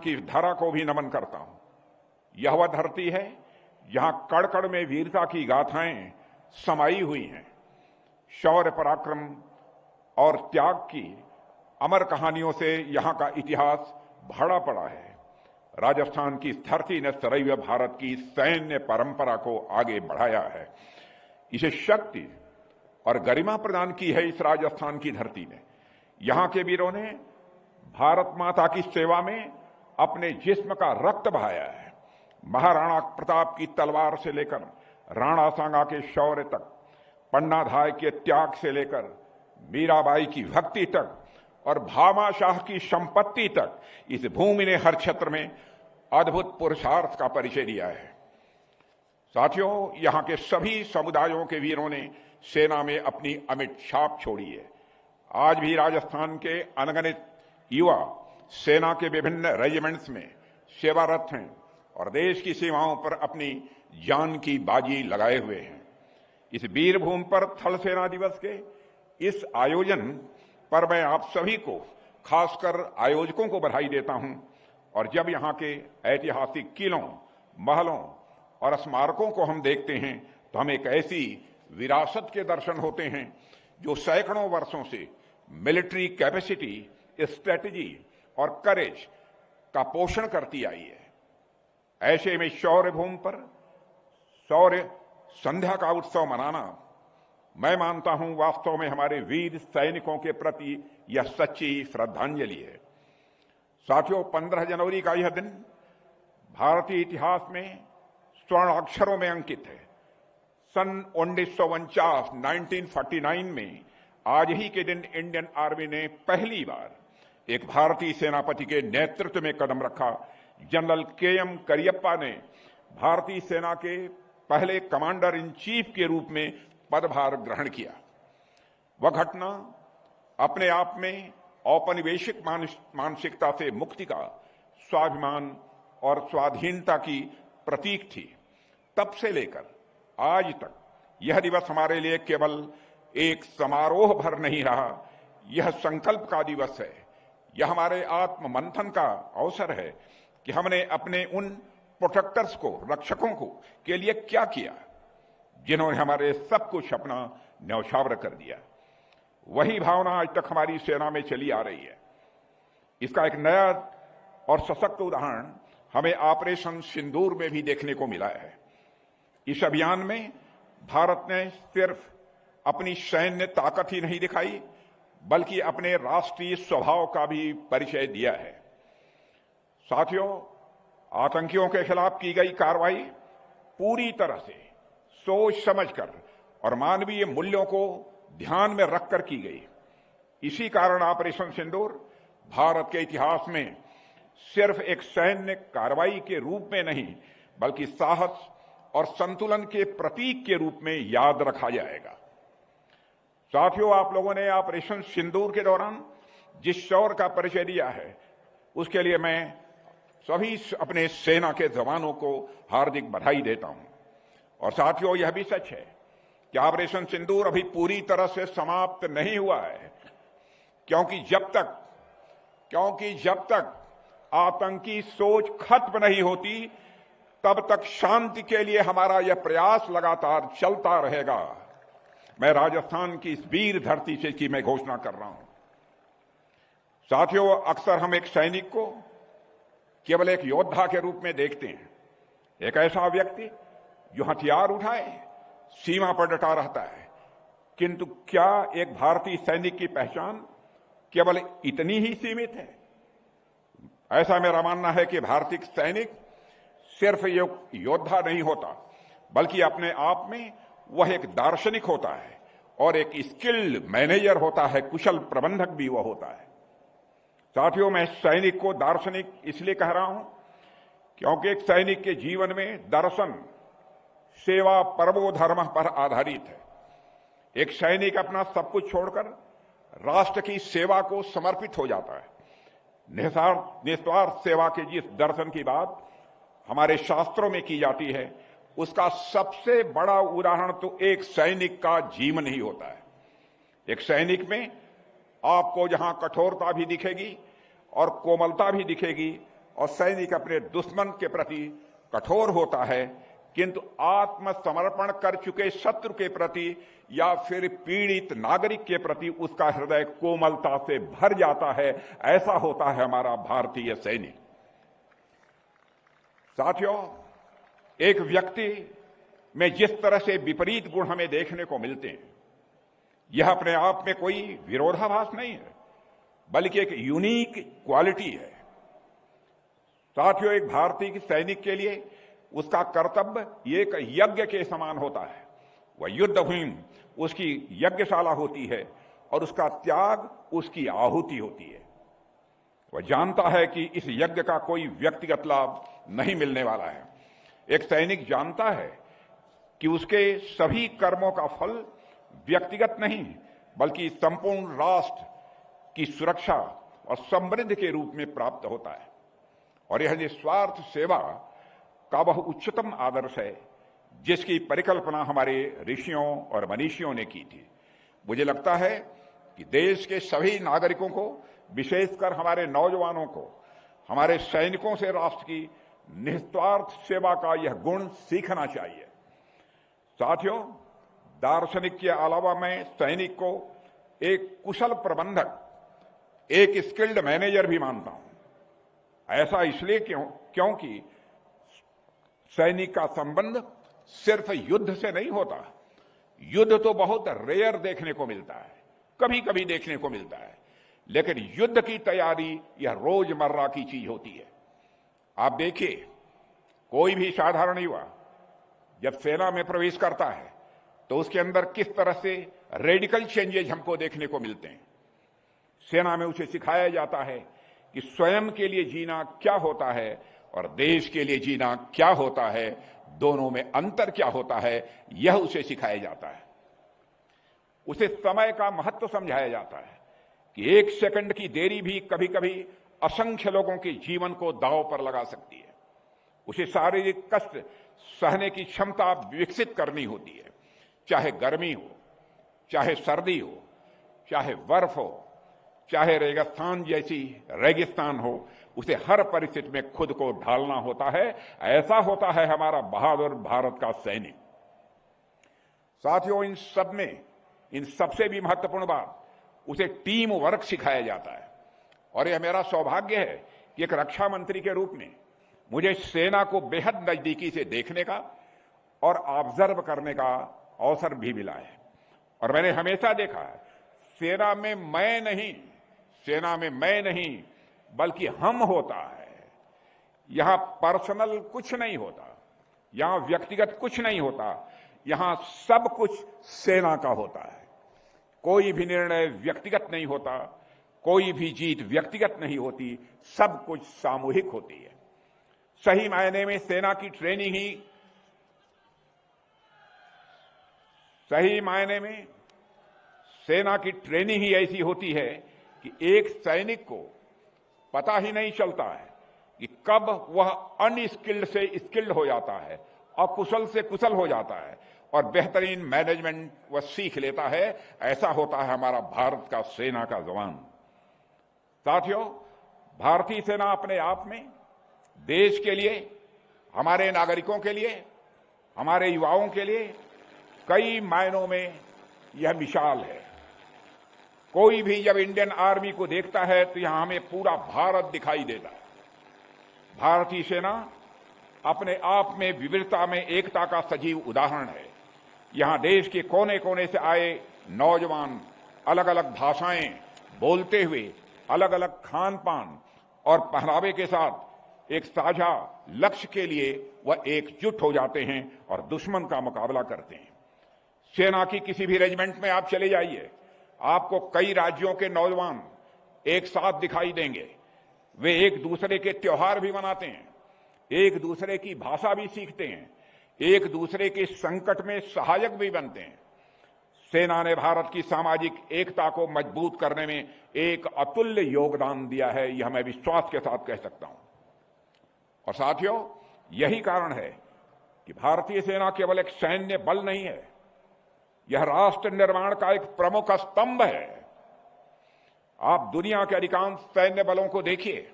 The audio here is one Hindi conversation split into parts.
की धरा को भी नमन करता हूं। यह वह धरती है जहां कड़ कड़ में वीरता की गाथाएं समाई हुई हैं। शौर्य, पराक्रम और त्याग की अमर कहानियों से यहां का इतिहास भरा पड़ा है। राजस्थान की इस धरती ने सदैव भारत की सैन्य परंपरा को आगे बढ़ाया है। इसे शक्ति और गरिमा प्रदान की है इस राजस्थान की धरती ने। यहां के वीरों ने भारत माता की सेवा में अपने जिस्म का रक्त बहाया है। महाराणा प्रताप की तलवार से लेकर राणा सांगा के शौर्य तक, पन्नाधाय के त्याग से लेकर मीराबाई की भक्ति तक और भामाशाह की संपत्ति तक, इस भूमि ने हर क्षेत्र में अद्भुत पुरुषार्थ का परिचय दिया है। साथियों, यहां के सभी समुदायों के वीरों ने सेना में अपनी अमिट छाप छोड़ी है। आज भी राजस्थान के अनगिनत युवा सेना के विभिन्न रेजिमेंट्स में सेवारत हैं और देश की सीमाओं पर अपनी जान की बाजी लगाए हुए हैं। इस वीरभूमि पर थल सेना दिवस के इस आयोजन पर मैं आप सभी को, खासकर आयोजकों को बधाई देता हूं। और जब यहां के ऐतिहासिक किलों, महलों और स्मारकों को हम देखते हैं तो हमें एक ऐसी विरासत के दर्शन होते हैं जो सैकड़ों वर्षों से मिलिट्री कैपेसिटी, स्ट्रेटजी और करेज का पोषण करती आई है। ऐसे में शौर्य भूमि पर शौर्य संध्या का उत्सव मनाना, मैं मानता हूं, वास्तव में हमारे वीर सैनिकों के प्रति यह सच्ची श्रद्धांजलि है। साथियों, 15 जनवरी का यह दिन भारतीय इतिहास में स्वर्ण अक्षरों में अंकित है। सन 1949 में आज ही के दिन इंडियन आर्मी ने पहली बार एक भारतीय सेनापति के नेतृत्व में कदम रखा। General KM. करियप्पा ने भारतीय सेना के पहले कमांडर इन चीफ के रूप में पदभार ग्रहण किया। वह घटना अपने आप में औपनिवेशिक मानसिकता से मुक्ति का, स्वाभिमान और स्वाधीनता की प्रतीक थी। तब से लेकर आज तक यह दिवस हमारे लिए केवल एक समारोह भर नहीं रहा, यह संकल्प का दिवस है। यह हमारे आत्म मंथन का अवसर है कि हमने अपने उन प्रोटेक्टर्स को, रक्षकों को के लिए क्या किया जिन्होंने हमारे सब कुछ अपना न्यौछावर कर दिया। वही भावना आज तक हमारी सेना में चली आ रही है। इसका एक नया और सशक्त उदाहरण हमें ऑपरेशन सिंदूर में भी देखने को मिला है। इस अभियान में भारत ने सिर्फ अपनी सैन्य ताकत ही नहीं दिखाई, बल्कि अपने राष्ट्रीय स्वभाव का भी परिचय दिया है। साथियों, आतंकियों के खिलाफ की गई कार्रवाई पूरी तरह से सोच समझकर और मानवीय मूल्यों को ध्यान में रखकर की गई। इसी कारण ऑपरेशन सिंदूर भारत के इतिहास में सिर्फ एक सैन्य कार्रवाई के रूप में नहीं, बल्कि साहस और संतुलन के प्रतीक के रूप में याद रखा जाएगा। साथियों, आप लोगों ने ऑपरेशन सिंदूर के दौरान जिस शौर्य का परिचय दिया है, उसके लिए मैं सभी अपने सेना के जवानों को हार्दिक बधाई देता हूं। और साथियों, यह भी सच है कि ऑपरेशन सिंदूर अभी पूरी तरह से समाप्त नहीं हुआ है, क्योंकि जब तक आतंकी सोच खत्म नहीं होती, तब तक शांति के लिए हमारा यह प्रयास लगातार चलता रहेगा। मैं राजस्थान की इस वीर धरती से की मैं घोषणा कर रहा हूं। साथियों, अक्सर हम एक सैनिक को केवल एक योद्धा के रूप में देखते हैं, एक ऐसा व्यक्ति जो हथियार उठाए सीमा पर डटा रहता है। किंतु क्या एक भारतीय सैनिक की पहचान केवल इतनी ही सीमित है? ऐसा मेरा मानना है कि भारतीय सैनिक सिर्फ योद्धा नहीं होता, बल्कि अपने आप में वह एक दार्शनिक होता है और एक स्किल्ड मैनेजर होता है, कुशल प्रबंधक भी वह होता है। साथियों, मैं सैनिक को दार्शनिक इसलिए कह रहा हूं क्योंकि एक सैनिक के जीवन में दर्शन सेवा परमो धर्म पर आधारित है। एक सैनिक अपना सब कुछ छोड़कर राष्ट्र की सेवा को समर्पित हो जाता है। निस्वार्थ सेवा के जिस दर्शन की बात हमारे शास्त्रों में की जाती है, उसका सबसे बड़ा उदाहरण तो एक सैनिक का जीवन ही होता है। एक सैनिक में आपको जहां कठोरता भी दिखेगी और कोमलता भी दिखेगी और सैनिक अपने दुश्मन के प्रति कठोर होता है, किंतु आत्मसमर्पण कर चुके शत्रु के प्रति या फिर पीड़ित नागरिक के प्रति उसका हृदय कोमलता से भर जाता है। ऐसा होता है हमारा भारतीय सैनिक। साथियों, एक व्यक्ति में जिस तरह से विपरीत गुण हमें देखने को मिलते हैं, यह अपने आप में कोई विरोधाभास नहीं है, बल्कि एक यूनिक क्वालिटी है। साथियों, एक भारतीय सैनिक के लिए उसका कर्तव्य एक यज्ञ के समान होता है। वह युद्ध भूमि उसकी यज्ञशाला होती है और उसका त्याग उसकी आहुति होती है। वह जानता है कि इस यज्ञ का कोई व्यक्तिगत लाभ नहीं मिलने वाला है। एक सैनिक जानता है कि उसके सभी कर्मों का फल व्यक्तिगत नहीं, बल्कि संपूर्ण राष्ट्र की सुरक्षा और समृद्धि के रूप में प्राप्त होता है। और यह निस्वार्थ सेवा का वह उच्चतम आदर्श है जिसकी परिकल्पना हमारे ऋषियों और मनीषियों ने की थी। मुझे लगता है कि देश के सभी नागरिकों को, विशेषकर हमारे नौजवानों को, हमारे सैनिकों से राष्ट्र की निस्वार्थ सेवा का यह गुण सीखना चाहिए। साथियों, दार्शनिक के अलावा मैं सैनिक को एक कुशल प्रबंधक, एक स्किल्ड मैनेजर भी मानता हूं। ऐसा इसलिए क्योंकि सैनिक का संबंध सिर्फ युद्ध से नहीं होता। युद्ध तो बहुत रेयर देखने को मिलता है, कभी कभी देखने को मिलता है, लेकिन युद्ध की तैयारी यह रोजमर्रा की चीज होती है। आप देखिए, कोई भी साधारण युवा जब सेना में प्रवेश करता है तो उसके अंदर किस तरह से रेडिकल चेंजेस हमको देखने को मिलते हैं। सेना में उसे सिखाया जाता है कि स्वयं के लिए जीना क्या होता है और देश के लिए जीना क्या होता है, दोनों में अंतर क्या होता है, यह उसे सिखाया जाता है। उसे समय का महत्व समझाया जाता है कि एक सेकंड की देरी भी कभी कभी असंख्य लोगों के जीवन को दांव पर लगा सकती है। उसे शारीरिक कष्ट सहने की क्षमता विकसित करनी होती है, चाहे गर्मी हो, चाहे सर्दी हो, चाहे बर्फ हो, चाहे रेगिस्तान जैसी रेगिस्तान हो, उसे हर परिस्थिति में खुद को ढालना होता है। ऐसा होता है हमारा बहादुर भारत का सैनिक। साथियों, इन सबसे भी महत्वपूर्ण बात, उसे टीम वर्क सिखाया जाता है। और यह मेरा सौभाग्य है कि एक रक्षा मंत्री के रूप में मुझे सेना को बेहद नजदीकी से देखने का और ऑब्जर्व करने का अवसर भी मिला है। और मैंने हमेशा देखा है, सेना में मैं नहीं बल्कि हम होता है। यहां पर्सनल कुछ नहीं होता, यहां व्यक्तिगत कुछ नहीं होता, यहां सब कुछ सेना का होता है। कोई भी निर्णय व्यक्तिगत नहीं होता, कोई भी जीत व्यक्तिगत नहीं होती, सब कुछ सामूहिक होती है। सही मायने में सेना की ट्रेनिंग ही ऐसी होती है कि एक सैनिक को पता ही नहीं चलता है कि कब वह अनस्किल्ड से स्किल्ड हो जाता है, अकुशल से कुशल हो जाता है और बेहतरीन मैनेजमेंट वह सीख लेता है। ऐसा होता है हमारा भारत का सेना का जवान। साथियों, भारतीय सेना अपने आप में देश के लिए, हमारे नागरिकों के लिए, हमारे युवाओं के लिए कई मायनों में यह मिसाल है। कोई भी जब इंडियन आर्मी को देखता है तो यहां हमें पूरा भारत दिखाई देता है। भारतीय सेना अपने आप में विविधता में एकता का सजीव उदाहरण है। यहां देश के कोने कोने से आए नौजवान अलग अलग भाषाएं बोलते हुए, अलग अलग खान पान और पहनावे के साथ एक साझा लक्ष्य के लिए वह एकजुट हो जाते हैं और दुश्मन का मुकाबला करते हैं। सेना की किसी भी रेजिमेंट में आप चले जाइए, आपको कई राज्यों के नौजवान एक साथ दिखाई देंगे। वे एक दूसरे के त्योहार भी मनाते हैं, एक दूसरे की भाषा भी सीखते हैं, एक दूसरे के संकट में सहायक भी बनते हैं। सेना ने भारत की सामाजिक एकता को मजबूत करने में एक अतुल्य योगदान दिया है, यह मैं विश्वास के साथ कह सकता हूं। और साथियों, यही कारण है कि भारतीय सेना केवल एक सैन्य बल नहीं है, यह राष्ट्र निर्माण का एक प्रमुख स्तंभ है। आप दुनिया के अधिकांश सैन्य बलों को देखिए,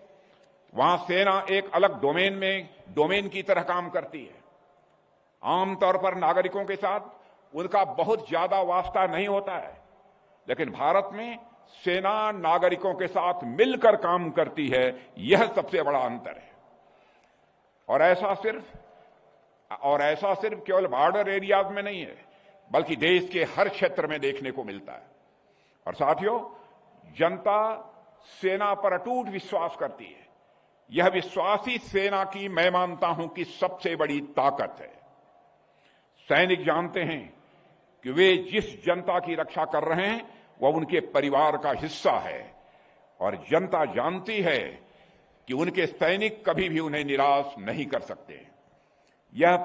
वहां सेना एक अलग डोमेन की तरह काम करती है। आमतौर पर नागरिकों के साथ उनका बहुत ज्यादा वास्ता नहीं होता है, लेकिन भारत में सेना नागरिकों के साथ मिलकर काम करती है। यह सबसे बड़ा अंतर है। और ऐसा सिर्फ केवल बॉर्डर एरियाज में नहीं है, बल्कि देश के हर क्षेत्र में देखने को मिलता है। और साथियों, जनता सेना पर अटूट विश्वास करती है। यह विश्वास ही सेना की, मैं मानता हूं, कि सबसे बड़ी ताकत है। सैनिक जानते हैं कि वे जिस जनता की रक्षा कर रहे हैं वह उनके परिवार का हिस्सा है, और जनता जानती है कि उनके सैनिक कभी भी उन्हें निराश नहीं कर सकते। यह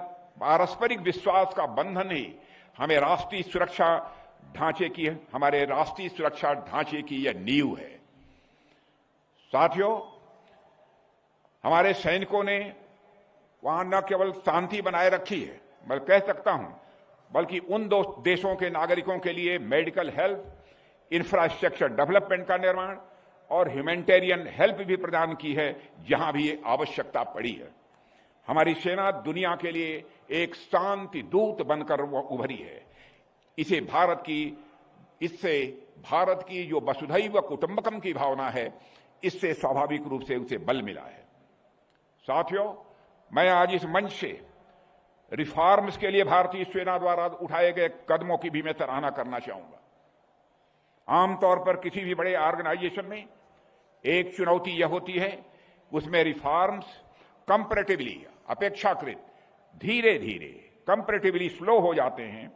पारस्परिक विश्वास का बंधन ही हमारे राष्ट्रीय सुरक्षा ढांचे की यह नींव है। साथियों, हमारे सैनिकों ने वहां न केवल शांति बनाए रखी है, मैं कह सकता हूं, बल्कि उन दो देशों के नागरिकों के लिए मेडिकल हेल्थ, इंफ्रास्ट्रक्चर डेवलपमेंट का निर्माण और ह्यूमैनिटेरियन हेल्प भी प्रदान की है जहां भी आवश्यकता पड़ी है। हमारी सेना दुनिया के लिए एक शांति दूत बनकर उभरी है। इससे भारत की जो वसुधैव कुटुंबकम की भावना है, इससे स्वाभाविक रूप से उसे बल मिला है। साथियों, मैं आज इस मंच से रिफॉर्म्स के लिए भारतीय सेना द्वारा उठाए गए कदमों की भी मैं सराहना करना चाहूंगा। आमतौर पर किसी भी बड़े ऑर्गेनाइजेशन में एक चुनौती यह होती है, उसमें रिफॉर्म्स कंपैरेटिवली, अपेक्षाकृत धीरे धीरे, कंपैरेटिवली स्लो हो जाते हैं।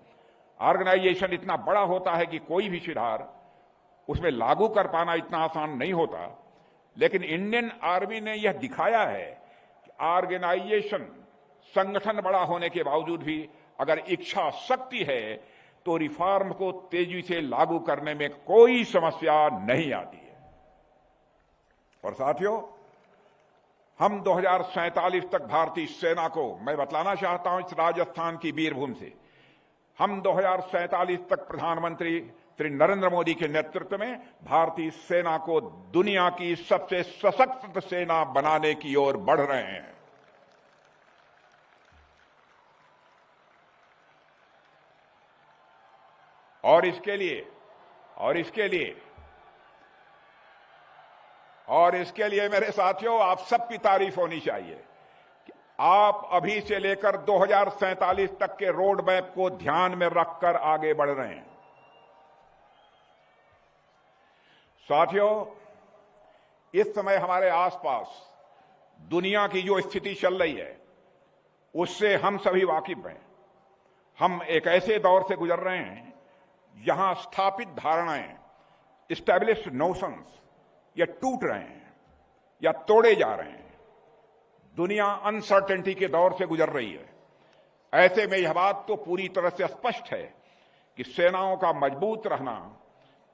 ऑर्गेनाइजेशन इतना बड़ा होता है कि कोई भी सुधार उसमें लागू कर पाना इतना आसान नहीं होता। लेकिन इंडियन आर्मी ने यह दिखाया है कि ऑर्गेनाइजेशन, संगठन बड़ा होने के बावजूद भी अगर इच्छा शक्ति है तो रिफॉर्म को तेजी से लागू करने में कोई समस्या नहीं आती है। और साथियों, हम 2047 तक भारतीय सेना को, मैं बतलाना चाहता हूं इस राजस्थान की वीरभूमि से, हम 2047 तक प्रधानमंत्री श्री नरेंद्र मोदी के नेतृत्व में भारतीय सेना को दुनिया की सबसे सशक्त सेना बनाने की ओर बढ़ रहे हैं। और इसके लिए मेरे साथियों, आप सबकी तारीफ होनी चाहिए कि आप अभी से लेकर 2047 तक के रोड मैप को ध्यान में रखकर आगे बढ़ रहे हैं। साथियों, इस समय हमारे आसपास दुनिया की जो स्थिति चल रही है उससे हम सभी वाकिफ हैं। हम एक ऐसे दौर से गुजर रहे हैं जहां स्थापित धारणाएं, एस्टैब्लिश्ड नोशंस, या टूट रहे हैं या तोड़े जा रहे हैं। दुनिया अनसर्टेनिटी के दौर से गुजर रही है। ऐसे में यह बात तो पूरी तरह से स्पष्ट है कि सेनाओं का मजबूत रहना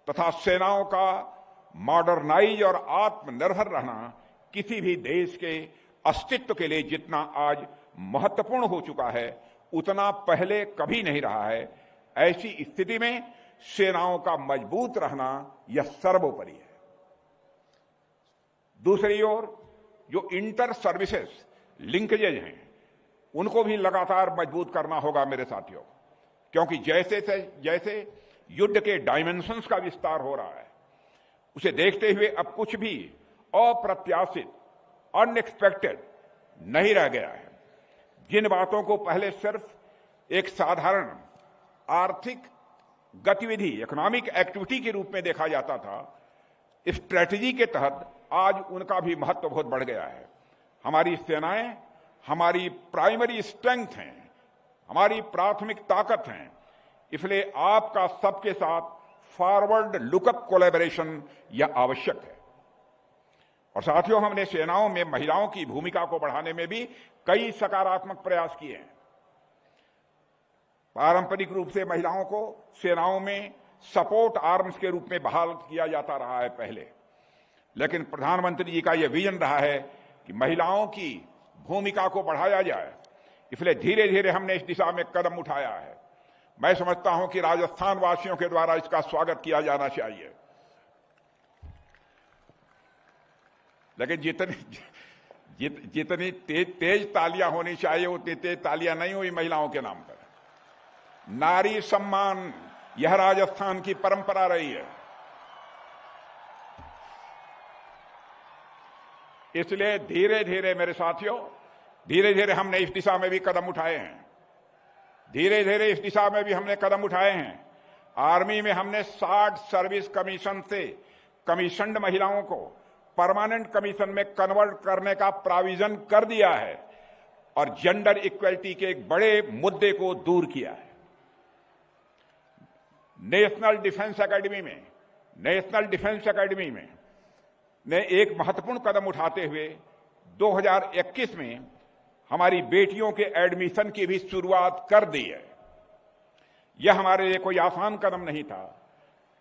तथा सेनाओं का मॉडर्नाइज और आत्मनिर्भर रहना किसी भी देश के अस्तित्व के लिए जितना आज महत्वपूर्ण हो चुका है, उतना पहले कभी नहीं रहा है। ऐसी स्थिति में सेनाओं का मजबूत रहना यह सर्वोपरि है। दूसरी ओर जो इंटर सर्विसेज लिंकेजेज हैं, उनको भी लगातार मजबूत करना होगा मेरे साथियों, क्योंकि जैसे युद्ध के डायमेंशंस का विस्तार हो रहा है, उसे देखते हुए अब कुछ भी अप्रत्याशित, अनएक्सपेक्टेड नहीं रह गया है। जिन बातों को पहले सिर्फ एक साधारण आर्थिक गतिविधि, इकोनॉमिक एक्टिविटी के रूप में देखा जाता था, स्ट्रेटजी के तहत आज उनका भी महत्व बहुत बढ़ गया है। हमारी सेनाएं हमारी प्राइमरी स्ट्रेंथ हैं, हमारी प्राथमिक ताकत हैं। इसलिए आपका सबके साथ फॉरवर्ड लुकअप कोलैबोरेशन यह आवश्यक है। और साथियों, हमने सेनाओं में महिलाओं की भूमिका को बढ़ाने में भी कई सकारात्मक प्रयास किए हैं। पारंपरिक रूप से महिलाओं को सेनाओं में सपोर्ट आर्म्स के रूप में बहाल किया जाता रहा है पहले, लेकिन प्रधानमंत्री जी का यह विजन रहा है कि महिलाओं की भूमिका को बढ़ाया जाए। इसलिए धीरे धीरे हमने इस दिशा में कदम उठाया है। मैं समझता हूं कि राजस्थान वासियों के द्वारा इसका स्वागत किया जाना चाहिए। लेकिन जितनी तेज तालियां होनी चाहिए उतनी तेज तालियां नहीं हुई महिलाओं के नाम पर। नारी सम्मान यह राजस्थान की परंपरा रही है। इसलिए धीरे धीरे मेरे साथियों, धीरे धीरे हमने इस दिशा में भी कदम उठाए हैं। धीरे धीरे इस दिशा में भी हमने कदम उठाए हैं। आर्मी में हमने 60 सर्विस कमीशन से कमीशन्ड महिलाओं को परमानेंट कमीशन में कन्वर्ट करने का प्रोविजन कर दिया है और जेंडर इक्वलिटी के एक बड़े मुद्दे को दूर किया है। नेशनल डिफेंस एकेडमी में ने एक महत्वपूर्ण कदम उठाते हुए 2021 में हमारी बेटियों के एडमिशन की भी शुरुआत कर दी है। यह हमारे लिए कोई आसान कदम नहीं था।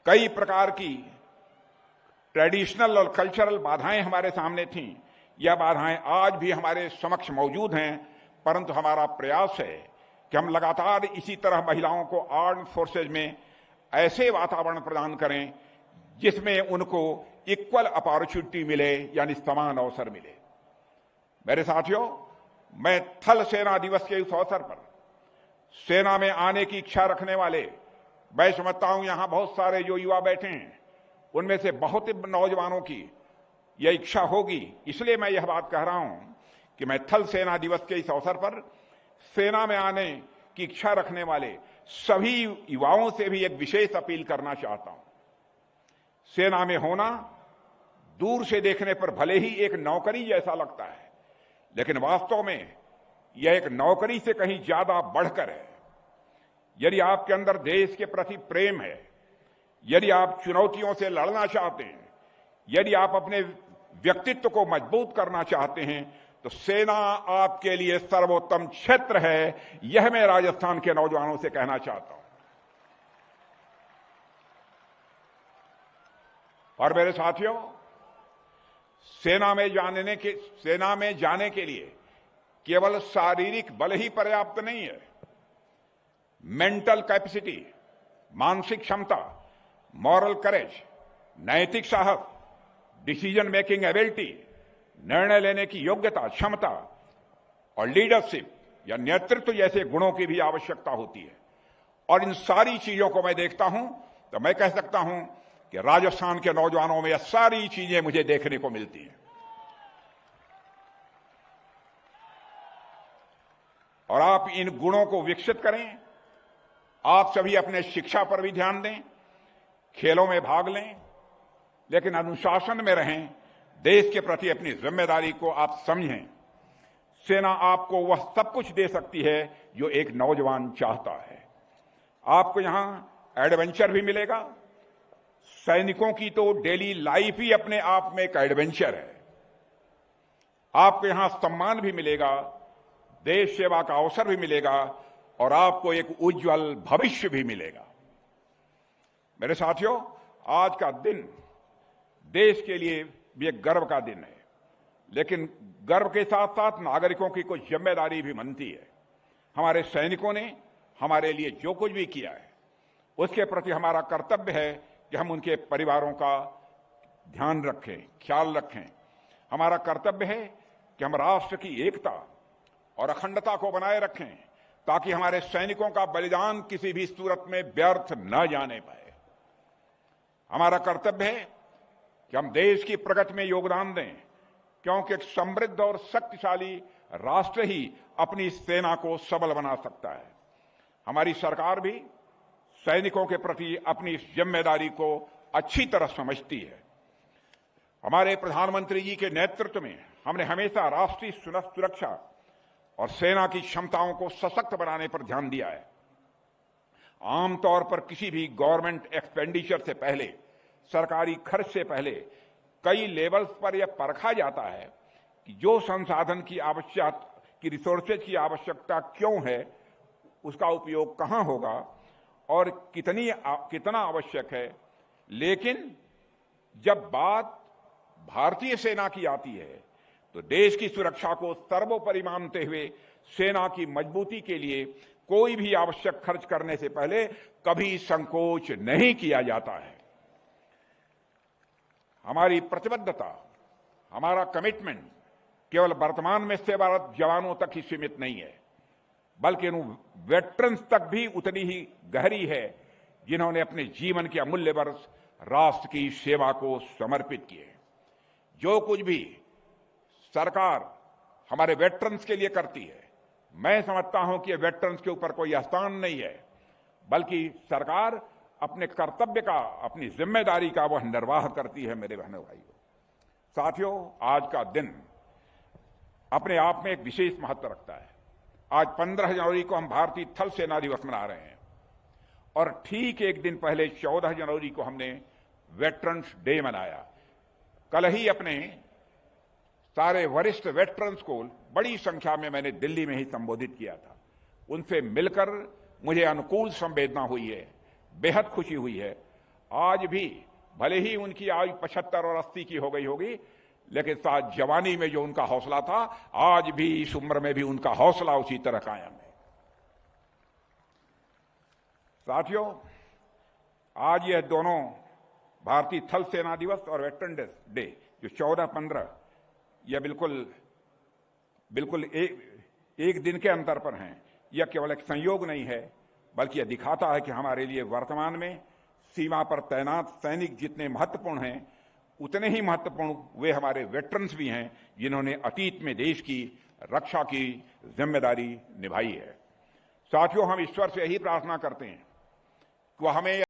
कई प्रकार की ट्रेडिशनल और कल्चरल बाधाएं हमारे सामने थीं। यह बाधाएं आज भी हमारे समक्ष मौजूद हैं, परंतु हमारा प्रयास है कि हम लगातार इसी तरह महिलाओं को आर्म्ड फोर्सेज में ऐसे वातावरण प्रदान करें जिसमें उनको इक्वल अपॉर्चुनिटी मिले, यानी समान अवसर मिले। मेरे साथियों, मैं थल सेना दिवस के इस अवसर पर सेना में आने की इच्छा रखने वाले, मैं समझता हूं यहां बहुत सारे जो युवा बैठे हैं उनमें से बहुत नौजवानों की यह इच्छा होगी। इसलिए मैं यह बात कह रहा हूं कि मैं थल सेना दिवस के इस अवसर पर सेना में आने की इच्छा रखने वाले सभी युवाओं से भी एक विशेष अपील करना चाहता हूं। सेना में होना दूर से देखने पर भले ही एक नौकरी जैसा लगता है, लेकिन वास्तव में यह एक नौकरी से कहीं ज्यादा बढ़कर है। यदि आपके अंदर देश के प्रति प्रेम है, यदि आप चुनौतियों से लड़ना चाहते हैं, यदि आप अपने व्यक्तित्व को मजबूत करना चाहते हैं, तो सेना आपके लिए सर्वोत्तम क्षेत्र है। यह मैं राजस्थान के नौजवानों से कहना चाहता हूं। और मेरे साथियों, सेना में जाने के लिए केवल शारीरिक बल ही पर्याप्त नहीं है। मेंटल कैपेसिटी, मानसिक क्षमता, मॉरल करेज, नैतिक साहस, डिसीजन मेकिंग एबिलिटी, निर्णय लेने की योग्यता, क्षमता और लीडरशिप या नेतृत्व जैसे गुणों की भी आवश्यकता होती है। और इन सारी चीजों को मैं देखता हूं तो मैं कह सकता हूं कि राजस्थान के नौजवानों में यह सारी चीजें मुझे देखने को मिलती हैं। और आप इन गुणों को विकसित करें। आप सभी अपने शिक्षा पर भी ध्यान दें, खेलों में भाग लें, लेकिन अनुशासन में रहें। देश के प्रति अपनी जिम्मेदारी को आप समझें। सेना आपको वह सब कुछ दे सकती है जो एक नौजवान चाहता है। आपको यहां एडवेंचर भी मिलेगा। सैनिकों की तो डेली लाइफ ही अपने आप में एक एडवेंचर है। आपको यहां सम्मान भी मिलेगा, देश सेवा का अवसर भी मिलेगा और आपको एक उज्जवल भविष्य भी मिलेगा। मेरे साथियों, आज का दिन देश के लिए भी एक गर्व का दिन है, लेकिन गर्व के साथ साथ नागरिकों की कुछ जिम्मेदारी भी बनती है। हमारे सैनिकों ने हमारे लिए जो कुछ भी किया है उसके प्रति हमारा कर्तव्य है कि हम उनके परिवारों का ध्यान रखें, ख्याल रखें। हमारा कर्तव्य है कि हम राष्ट्र की एकता और अखंडता को बनाए रखें ताकि हमारे सैनिकों का बलिदान किसी भी सूरत में व्यर्थ न जाने पाए। हमारा कर्तव्य है कि हम देश की प्रगति में योगदान दें, क्योंकि एक समृद्ध और शक्तिशाली राष्ट्र ही अपनी सेना को सबल बना सकता है। हमारी सरकार भी सैनिकों के प्रति अपनी इस जिम्मेदारी को अच्छी तरह समझती है। हमारे प्रधानमंत्री जी के नेतृत्व में हमने हमेशा राष्ट्रीय सुरक्षा और सेना की क्षमताओं को सशक्त बनाने पर ध्यान दिया है। आमतौर पर किसी भी गवर्नमेंट एक्सपेंडिचर से पहले, सरकारी खर्च से पहले कई लेवल्स पर यह परखा जाता है कि जो संसाधन की रिसोर्सेज की आवश्यकता क्यों है, उसका उपयोग कहां होगा और कितना आवश्यक है। लेकिन जब बात भारतीय सेना की आती है तो देश की सुरक्षा को सर्वोपरि मानते हुए सेना की मजबूती के लिए कोई भी आवश्यक खर्च करने से पहले कभी संकोच नहीं किया जाता है। हमारी प्रतिबद्धता, हमारा कमिटमेंट केवल वर्तमान में सेवारत जवानों तक ही सीमित नहीं है, बल्कि उन वेटरन्स तक भी उतनी ही गहरी है जिन्होंने अपने जीवन के अमूल्य वर्ष राष्ट्र की सेवा को समर्पित किए। जो कुछ भी सरकार हमारे वेटरन्स के लिए करती है, मैं समझता हूं कि वेटरन्स के ऊपर कोई एहसान नहीं है, बल्कि सरकार अपने कर्तव्य का, अपनी जिम्मेदारी का वह निर्वाह करती है। मेरे बहनों भाइयों, साथियों, आज का दिन अपने आप में एक विशेष महत्व रखता है। आज 15 जनवरी को हम भारतीय थल सेना दिवस मना रहे हैं और ठीक एक दिन पहले 14 जनवरी को हमने वेटरन्स डे मनाया। कल ही अपने सारे वरिष्ठ वेटरन्स को बड़ी संख्या में मैंने दिल्ली में ही संबोधित किया था। उनसे मिलकर मुझे अनुकूल संवेदना हुई है, बेहद खुशी हुई है। आज भी भले ही उनकी आयु 75 और 80 की हो गई होगी, लेकिन साथ जवानी में जो उनका हौसला था, आज भी इस उम्र में भी उनका हौसला उसी तरह कायम है। साथियों, आज यह दोनों भारतीय थल सेना दिवस और वेटरन डे जो 14-15 यह बिल्कुल एक दिन के अंतर पर हैं। यह केवल एक संयोग नहीं है, बल्कि यह दिखाता है कि हमारे लिए वर्तमान में सीमा पर तैनात सैनिक जितने महत्वपूर्ण हैं, उतने ही महत्वपूर्ण वे हमारे वेटरन्स भी हैं जिन्होंने अतीत में देश की रक्षा की जिम्मेदारी निभाई है। साथियों, हम ईश्वर से यही प्रार्थना करते हैं कि वह हमें